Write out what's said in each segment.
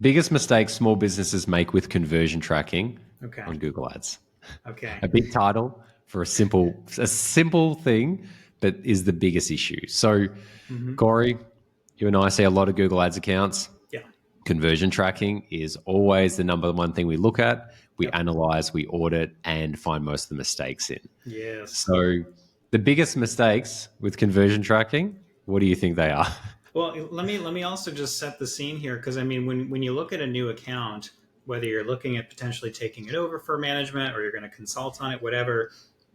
Biggest mistake small businesses make with conversion tracking Okay. on Google Ads. Okay. A big title for a simple thing, but is the biggest issue. So, Hmm. Cory, you and I see a lot of Google Ads accounts. Yeah. Conversion tracking is always the number one thing we look at, we Yep. analyze, we audit, and find most of the mistakes in. Yes. So, the biggest mistakes with conversion tracking, what do you think they are? Well, let me also just set the scene here, because I mean, when you look at a new account, whether you're looking at potentially taking it over for management or you're going to consult on it, whatever.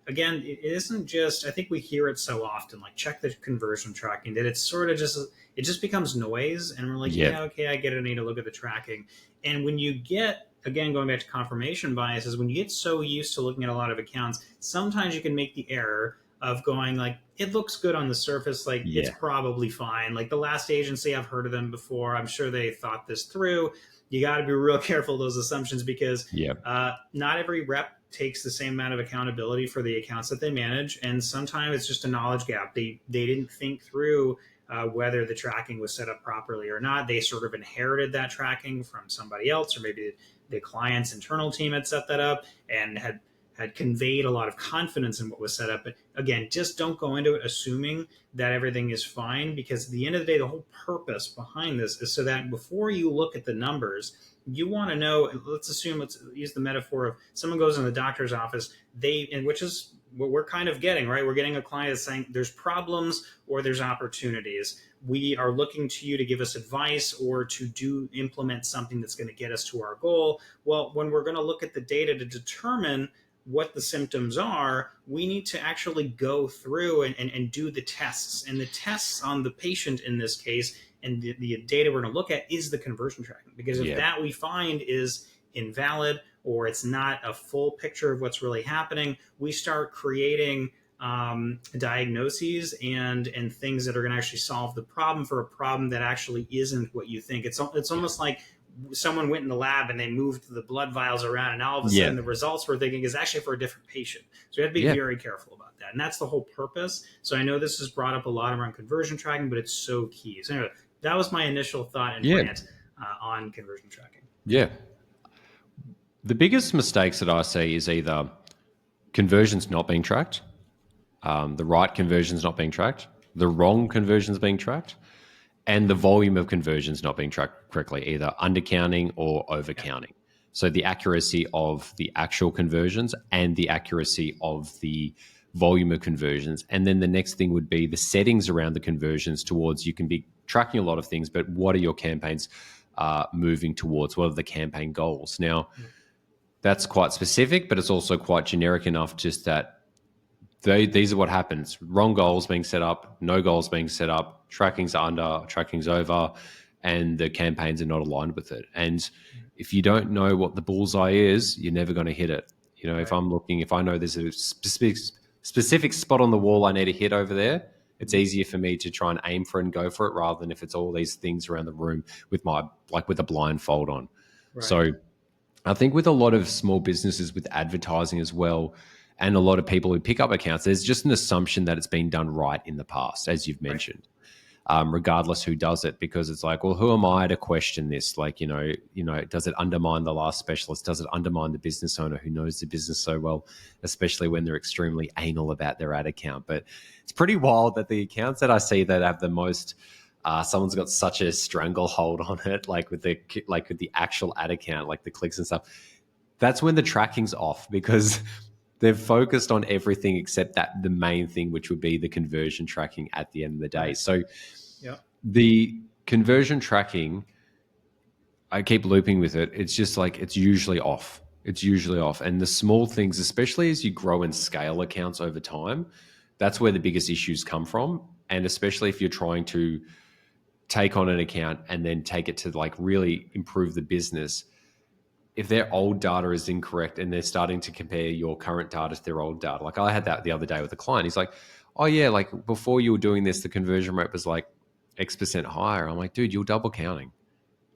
Again, it isn't just. I think we hear it so often, like check the conversion tracking, that it's sort of just it just becomes noise, and we're like, Yeah, yeah, okay, I get it. I need to look at the tracking, and when you get again going back to confirmation bias is when you get so used to looking at a lot of accounts, sometimes you can make the error of going like it looks good on the surface, like it's yeah, probably fine. Like the last agency, I've heard of them before. I'm sure they thought this through. You got to be real careful of those assumptions, because yeah, not every rep takes the same amount of accountability for the accounts that they manage, and sometimes it's just a knowledge gap. They didn't think through whether the tracking was set up properly or not. They sort of inherited that tracking from somebody else, or maybe the client's internal team had set that up and had conveyed a lot of confidence in what was set up. But again, just don't go into it assuming that everything is fine, because at the end of the day, the whole purpose behind this is so that before you look at the numbers, you want to know. Let's use the metaphor of someone goes in the doctor's office, and which is what we're kind of getting, right? We're getting a client that's saying there's problems or there's opportunities. We are looking to you to give us advice or to implement something that's going to get us to our goal. Well, when we're going to look at the data to determine what the symptoms are, we need to actually go through and do the tests. And the tests on the patient in this case, and the data we're going to look at, is the conversion tracking. Because if yeah, that we find is invalid, or it's not a full picture of what's really happening, we start creating diagnoses and things that are going to actually solve the problem for a problem that actually isn't what you think. It's yeah, almost like someone went in the lab and they moved the blood vials around, and all of a yeah, sudden the results we're thinking is actually for a different patient. So we have to be yeah, very careful about that, and that's the whole purpose. So I know this has brought up a lot around conversion tracking, but it's so key. So anyway, that was my initial thought and yeah, rant on conversion tracking. yeah. The biggest mistakes that I see is either conversions not being tracked, the right conversions not being tracked, the wrong conversions being tracked, and the volume of conversions not being tracked correctly, either undercounting or Yeah. overcounting. So the accuracy of the actual conversions and the accuracy of the volume of conversions. And then the next thing would be the settings around the conversions towards, you can be tracking a lot of things, but what are your campaigns moving towards? What are the campaign goals? Now, Yeah. that's quite specific, but it's also quite generic enough just that these are what happens. Wrong goals being set up, no goals being set up, tracking's under, tracking's over, and the campaigns are not aligned with it. And if you don't know what the bullseye is, you're never going to hit it. You know, Right. if I know there's a specific spot on the wall I need to hit over there, it's Mhm. easier for me to try and aim for it and go for it rather than if it's all these things around the room with a blindfold on. Right. So I think with a lot of small businesses with advertising as well, and a lot of people who pick up accounts, there's just an assumption that it's been done right in the past, as you've Right. mentioned, regardless who does it, because it's like, well, who am I to question this? Like, does it undermine the last specialist? Does it undermine the business owner who knows the business so well, especially when they're extremely anal about their ad account? But it's pretty wild that the accounts that I see that have the most someone's got such a stranglehold on it, with the actual ad account, like the clicks and stuff. That's when the tracking's off because they've focused on everything except that the main thing, which would be the conversion tracking at the end of the day. Right. So Yeah. the conversion tracking, I keep looping with it. It's just like it's usually off. It's usually off. And the small things, especially as you grow and scale accounts over time, that's where the biggest issues come from. And especially if you're trying to take on an account and then take it to like really improve the business, if their old data is incorrect and they're starting to compare your current data to their old data. Like I had that the other day with a client. He's like, oh yeah, like before you were doing this, the conversion rate was like X% higher. I'm like, dude, you're double counting.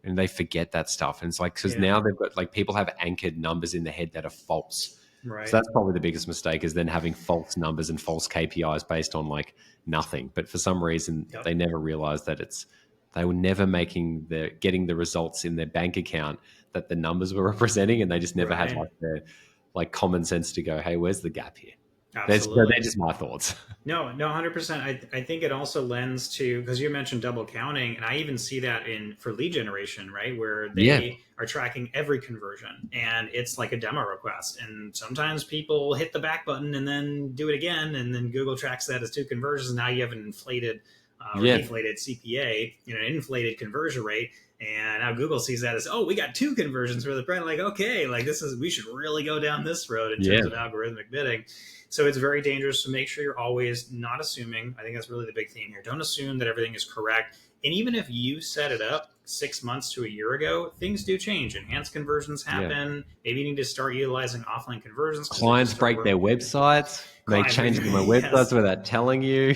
And they forget that stuff. And it's like, because Yeah. now they've got like people have anchored numbers in their head that are false. So Right. that's probably the biggest mistake is then having false numbers and false KPIs based on like nothing. But for some reason, Yep. they never realize that it's They were never getting the results in their bank account that the numbers were representing, and they just never had Right. like the common sense to go, hey, where's the gap here? They're Absolutely. just my thoughts. No, 100%. I think it also lends to, because you mentioned double counting, and I even see that in for lead generation, right, where Yeah, they are tracking every conversion, and it's like a demo request, and sometimes people hit the back button and then do it again, and then Google tracks that as two conversions. Now you have an inflated or yeah, deflated CPA, an inflated conversion rate. And now Google sees that as, oh, we got two conversions for the brand. Like, okay, like we should really go down this road in yeah, terms of algorithmic bidding. So it's very dangerous to make sure you're always not assuming. I think that's really the big theme here. Don't assume that everything is correct. And even if you set it up 6 months to a year ago, things do change. Enhanced conversions yeah. happen. Maybe you need to start utilizing offline conversions because they Clients just start break their working. websites, make Clients, changes in my websites yes. without telling you.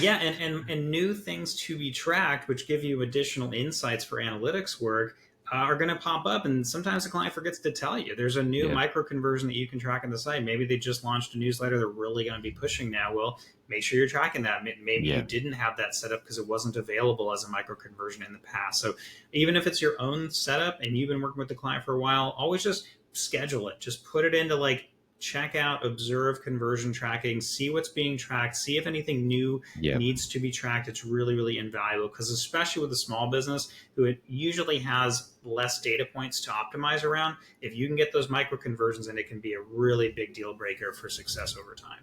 Yeah, and new things to be tracked, which give you additional insights for analytics work, are going to pop up. And sometimes the client forgets to tell you. There's a new Yeah, micro conversion that you can track on the site. Maybe they just launched a newsletter they're really going to be pushing now. Well, make sure you're tracking that. Maybe you yeah, didn't have that set up because it wasn't available as a micro conversion in the past. So even if it's your own setup and you've been working with the client for a while, always just schedule it. Just put it into like check out, observe conversion tracking, see what's being tracked, see if anything new yeah, needs to be tracked. It's really, really invaluable because, especially with a small business who it usually has less data points to optimize around, if you can get those micro conversions in, it can be a really big deal breaker for success over time.